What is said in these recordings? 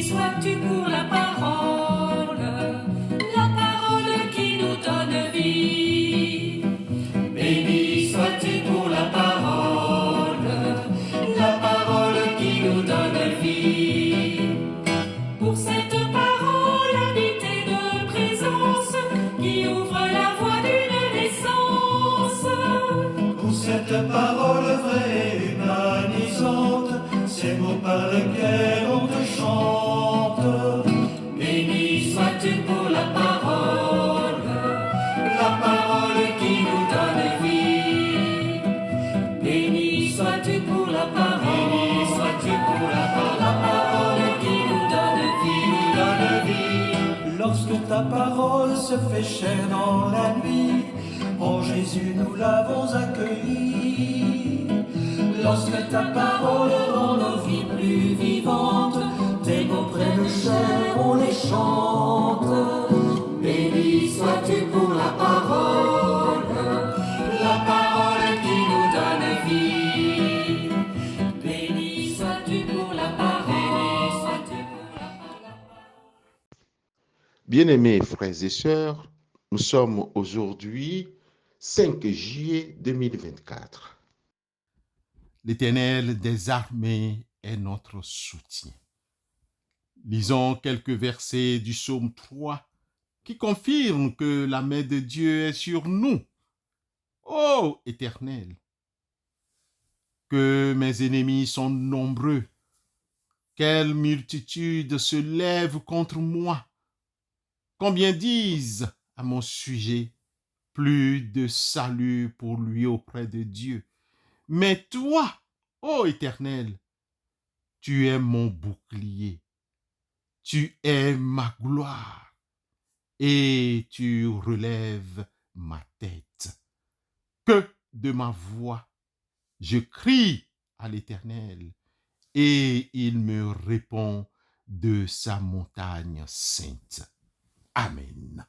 sois-tu pour la parole qui nous donne vie. Béni sois-tu pour la parole qui nous donne vie. Pour cette parole habitée de présence, qui ouvre la voie d'une naissance. Pour cette parole vraie et humanisante, ces mots par lesquels on te chante. Béni sois-tu pour la parole qui nous donne vie. Béni sois-tu pour la parole, béni sois-tu pour la parole qui nous donne vie. Lorsque ta parole se fait chair dans la nuit, en Jésus nous l'avons accueilli. Lorsque ta parole rend nos vies plus vivantes, tes mots près de chair, on les chante. Béni sois-tu pour la parole qui nous donne vie. Béni sois-tu pour la parole, béni sois-tu pour la parole. Bien-aimés frères et sœurs, nous sommes aujourd'hui 5 juillet 2024. L'Éternel des armées est notre soutien. Lisons quelques versets du psaume 3 qui confirment que la main de Dieu est sur nous. Ô Éternel, que mes ennemis sont nombreux, quelle multitude se lève contre moi. Combien disent à mon sujet, plus de salut pour lui auprès de Dieu. Mais toi, ô Éternel, tu es mon bouclier, tu es ma gloire, et tu relèves ma tête. Que de ma voix, je crie à l'Éternel, et il me répond de sa montagne sainte. Amen.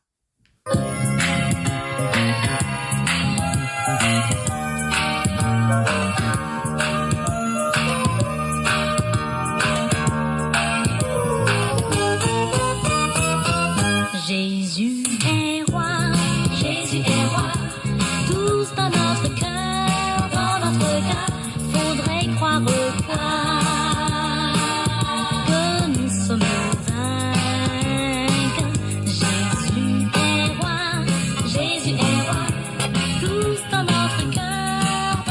Jésus est roi, tous dans notre cœur, faudrait croire quoi, que nous sommes vaincus. Jésus est roi, tous dans notre cœur,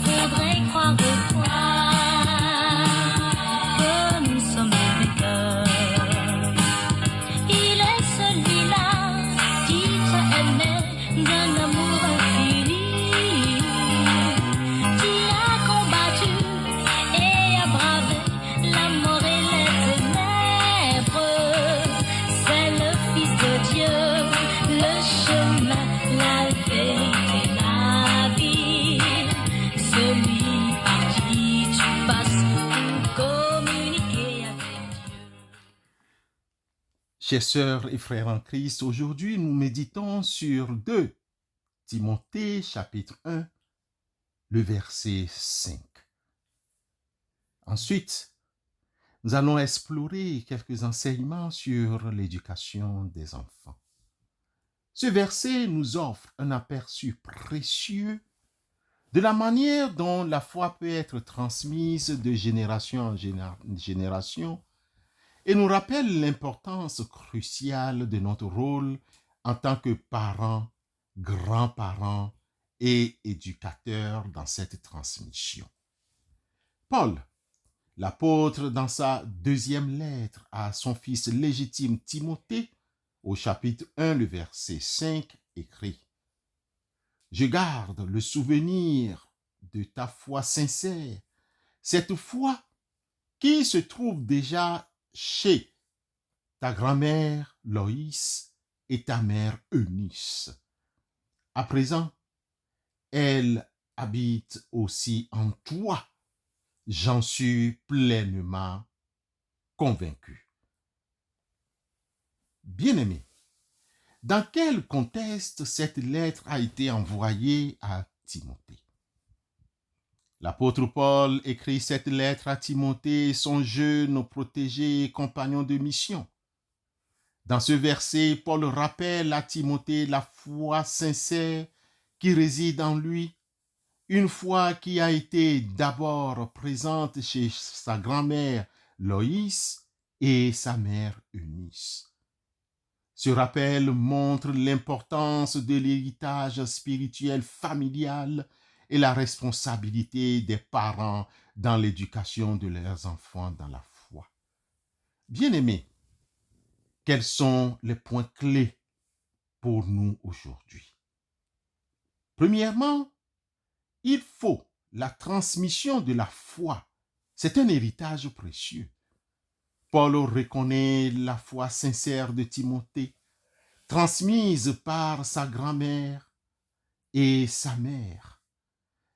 faudrait croire quoi, que nous sommes vainqueurs. Il est celui-là qui t'a aimé d'un amour infini, qui a combattu et a bravé la mort et les ténèbres. C'est le Fils de Dieu, le chemin, la vérité, la vie. Celui par qui tu passes pour communiquer avec Dieu. Chers sœurs et frères en Christ, aujourd'hui nous méditons sur 2 Timothée chapitre 1, le verset 5. Ensuite, nous allons explorer quelques enseignements sur l'éducation des enfants. Ce verset nous offre un aperçu précieux de la manière dont la foi peut être transmise de génération en génération et nous rappelle l'importance cruciale de notre rôle en tant que parents, grands-parents et éducateurs dans cette transmission. Paul, l'apôtre, dans sa 2e lettre à son fils légitime Timothée, au chapitre 1, le verset 5, écrit « Je garde le souvenir de ta foi sincère, cette foi qui se trouve déjà chez ta grand-mère Loïs et ta mère Eunice. À présent, elle habite aussi en toi. J'en suis pleinement convaincu. » Bien-aimé, dans quel contexte cette lettre a été envoyée à Timothée? L'apôtre Paul écrit cette lettre à Timothée, son jeune protégé et compagnon de mission. Dans ce verset, Paul rappelle à Timothée la foi sincère qui réside en lui, une foi qui a été d'abord présente chez sa grand-mère Loïs et sa mère Eunice. Ce rappel montre l'importance de l'héritage spirituel familial et la responsabilité des parents dans l'éducation de leurs enfants dans la foi. Bien-aimés, quels sont les points clés pour nous aujourd'hui? Premièrement, il faut la transmission de la foi. C'est un héritage précieux. Paul reconnaît la foi sincère de Timothée, transmise par sa grand-mère et sa mère.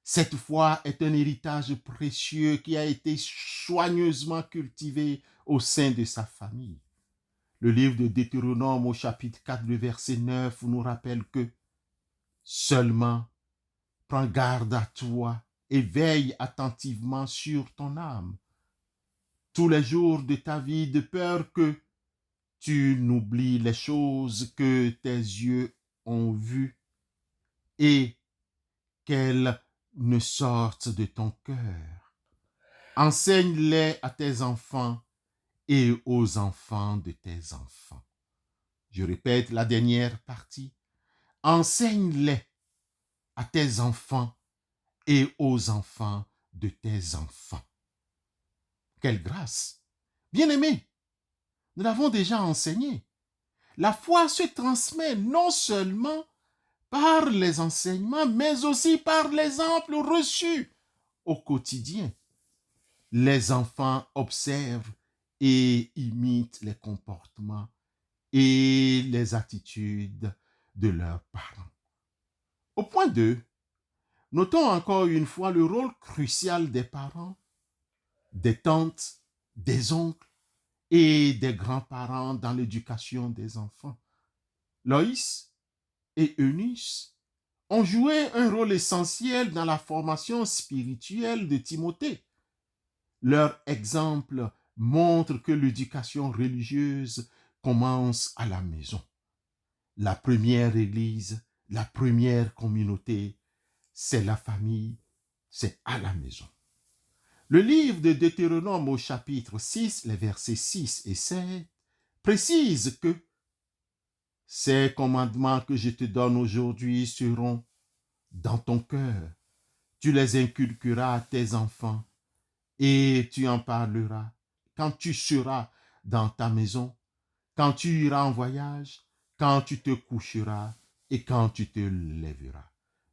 Cette foi est un héritage précieux qui a été soigneusement cultivé au sein de sa famille. Le livre de Deutéronome au chapitre 4, le verset 9 nous rappelle que seulement prends garde à toi et veille attentivement sur ton âme tous les jours de ta vie, de peur que tu n'oublies les choses que tes yeux ont vues et qu'elles ne sortent de ton cœur. Enseigne-les à tes enfants et aux enfants de tes enfants. Je répète la dernière partie. Enseigne-les à tes enfants et aux enfants de tes enfants. Quelle grâce! Bien-aimés, nous l'avons déjà enseigné. La foi se transmet non seulement par les enseignements, mais aussi par l'exemple reçu au quotidien. Les enfants observent et imitent les comportements et les attitudes de leurs parents. Au point 2, notons encore une fois le rôle crucial des parents, des tantes, des oncles et des grands-parents dans l'éducation des enfants. Loïs et Eunice ont joué un rôle essentiel dans la formation spirituelle de Timothée. Leur exemple montre que l'éducation religieuse commence à la maison. La première église, la première communauté, c'est la famille, c'est à la maison. Le livre de Deutéronome au chapitre 6, les versets 6 et 7, précise que ces commandements que je te donne aujourd'hui seront dans ton cœur. Tu les inculqueras à tes enfants et tu en parleras quand tu seras dans ta maison, quand tu iras en voyage, quand tu te coucheras et quand tu te lèveras.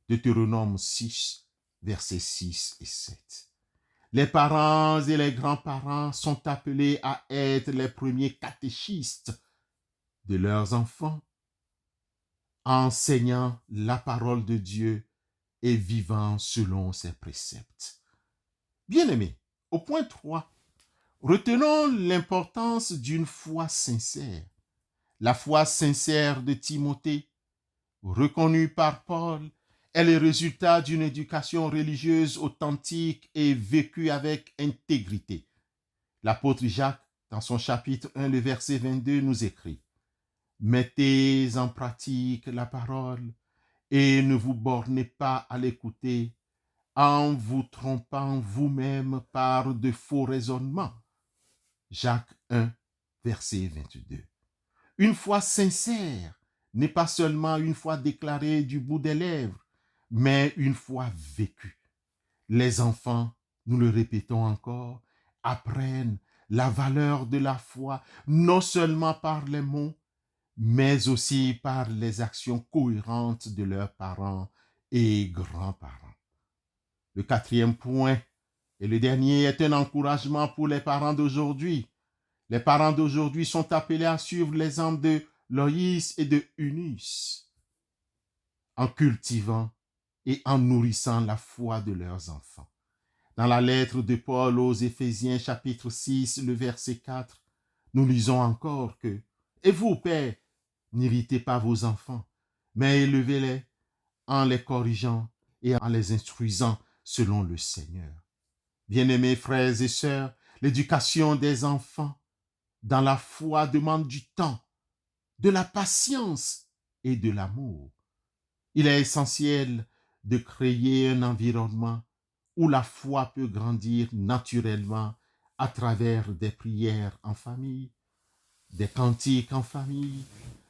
Deutéronome 6, versets 6 et 7. Les parents et les grands-parents sont appelés à être les premiers catéchistes de leurs enfants, enseignant la parole de Dieu et vivant selon ses préceptes. Bien-aimés, au point 3, retenons l'importance d'une foi sincère. La foi sincère de Timothée, reconnue par Paul, est le résultat d'une éducation religieuse authentique et vécue avec intégrité. L'apôtre Jacques, dans son chapitre 1, le verset 22, nous écrit « Mettez en pratique la parole et ne vous bornez pas à l'écouter en vous trompant vous-même par de faux raisonnements. » Jacques 1, verset 22. Une foi sincère n'est pas seulement une foi déclarée du bout des lèvres, mais une foi vécue. Les enfants, nous le répétons encore, apprennent la valeur de la foi non seulement par les mots, mais aussi par les actions cohérentes de leurs parents et grands-parents. Le 4e point et le dernier est un encouragement pour les parents d'aujourd'hui. Les parents d'aujourd'hui sont appelés à suivre l'exemple de Loïs et de Eunice en cultivant et en nourrissant la foi de leurs enfants. Dans la lettre de Paul aux Éphésiens chapitre 6, le verset 4, nous lisons encore que « Et vous, pères, n'irritez pas vos enfants, mais élevez-les en les corrigeant et en les instruisant selon le Seigneur. Bien-aimés frères et sœurs, l'éducation des enfants dans la foi demande du temps, de la patience et de l'amour. Il est essentiel de créer un environnement où la foi peut grandir naturellement à travers des prières en famille, des cantiques en famille,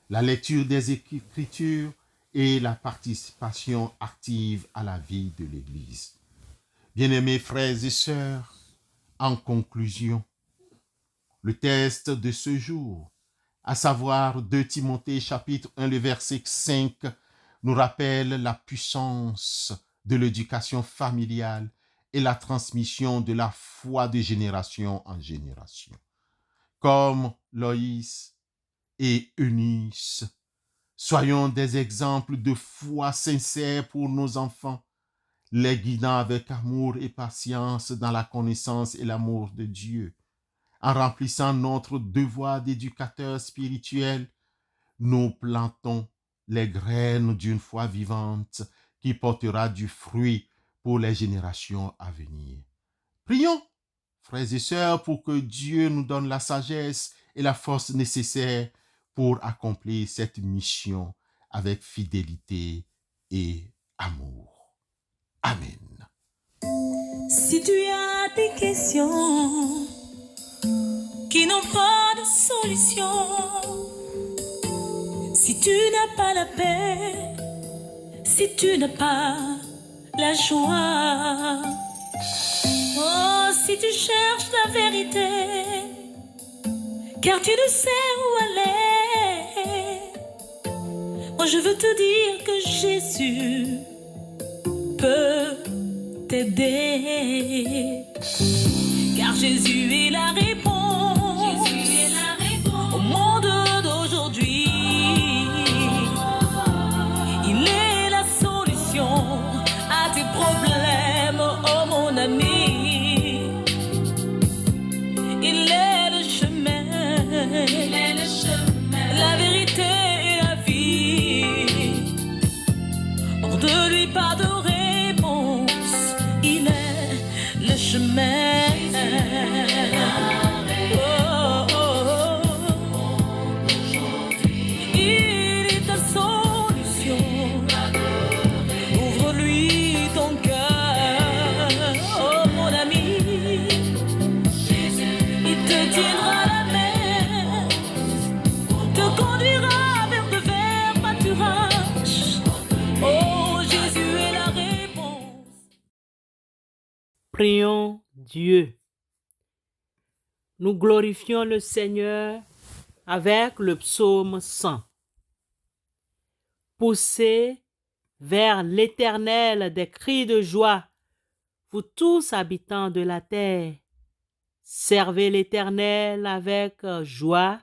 la lecture des Écritures et la participation active à la vie de l'Église. Bien-aimés frères et sœurs, en conclusion, le texte de ce jour, à savoir 2 Timothée chapitre 1, le verset 5, nous rappelle la puissance de l'éducation familiale et la transmission de la foi de génération en génération. Comme Loïs et Eunice, soyons des exemples de foi sincère pour nos enfants, les guidant avec amour et patience dans la connaissance et l'amour de Dieu. En remplissant notre devoir d'éducateur spirituel, nous plantons les graines d'une foi vivante qui portera du fruit pour les générations à venir. Prions, frères et sœurs, pour que Dieu nous donne la sagesse et la force nécessaires pour accomplir cette mission avec fidélité et amour. Amen. Si tu as des questions qui n'ont pas de solution, si tu n'as pas la paix, si tu n'as pas la joie, oh, si tu cherches la vérité, car tu ne sais où aller, moi je veux te dire que Jésus peut t'aider, car Jésus est la réponse, au monde d'aujourd'hui. Il est la solution à tes problèmes, oh mon ami. Il est le chemin, la vérité et la vie. Hors de lui pas de réponse, il est le chemin. Oh, oh, oh. Il est ta solution. Ouvre-lui ton cœur, oh mon ami. Il te tiendra la main, te conduira vers de verts pâturages. Oh, Jésus est la réponse. Prions Dieu. Nous glorifions le Seigneur avec le psaume 100. Poussez vers l'Éternel des cris de joie, vous tous habitants de la terre. Servez l'Éternel avec joie.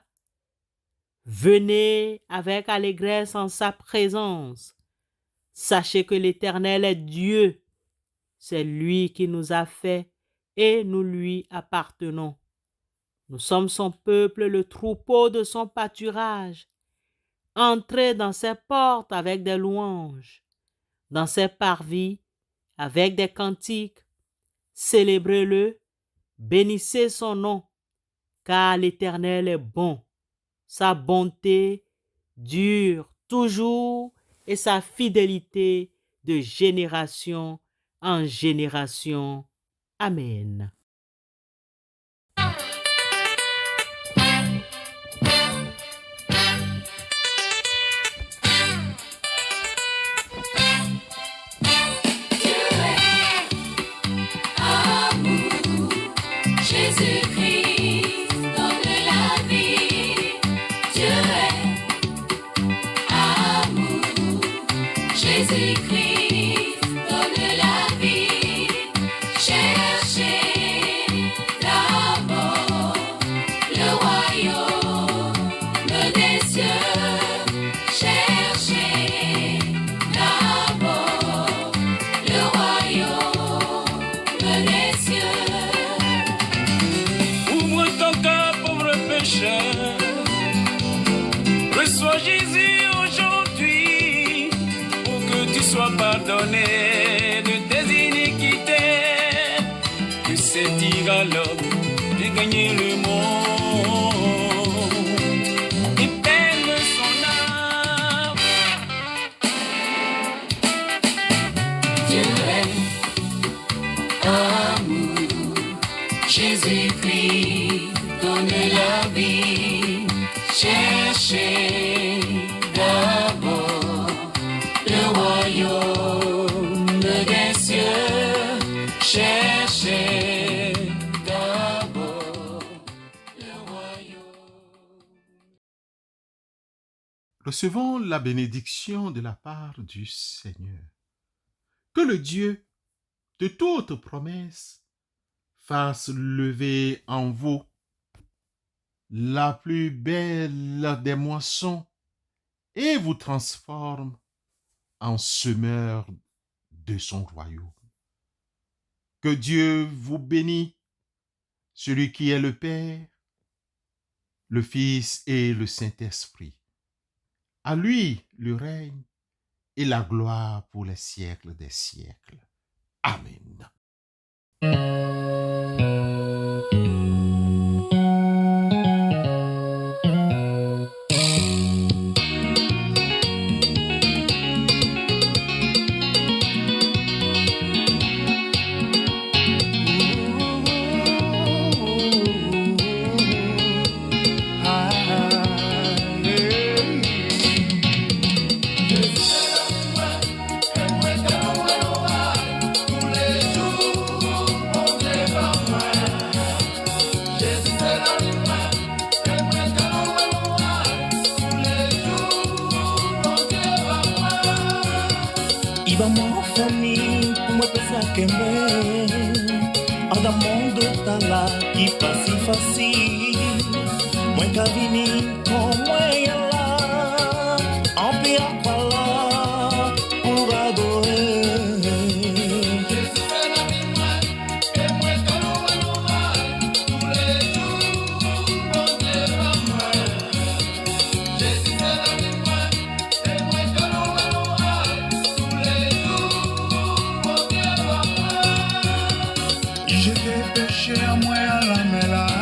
Venez avec allégresse en sa présence. Sachez que l'Éternel est Dieu. C'est lui qui nous a fait et nous lui appartenons. Nous sommes son peuple, le troupeau de son pâturage. Entrez dans ses portes avec des louanges, dans ses parvis avec des cantiques. Célébrez-le, bénissez son nom, car l'Éternel est bon. Sa bonté dure toujours et sa fidélité de génération en génération. Amen. Jésus-Christ donne la vie. Dieu est amour. Jésus-Christ donne la vie. Cherchez d'abord le royaume des cieux. Cherchez d'abord le royaume des cieux. Ouvre ton cœur, pauvre pécheur. Reçois Jésus aujourd'hui pour que tu sois pardonné de tes iniquités. j'ai gagné le monde et peine son âme. Dieu est amour, Jésus-Christ donne la vie. Cherchez d'abord le royaume des cieux. Cherchez d'abord le royaume. Recevons la bénédiction de la part du Seigneur. Que le Dieu de toute promesse fasse lever en vous la plus belle des moissons et vous transforme en semeur de son royaume. Que Dieu vous bénisse, celui qui est le Père, le Fils et le Saint-Esprit. À lui le règne et la gloire pour les siècles des siècles. Amen. Iba mon famille pour me penser que en dans monde là qui pas si facile. Moi qu'à venir comme moi là, en pire quoi là pour adorer. J'étais péché à moi à la mer là.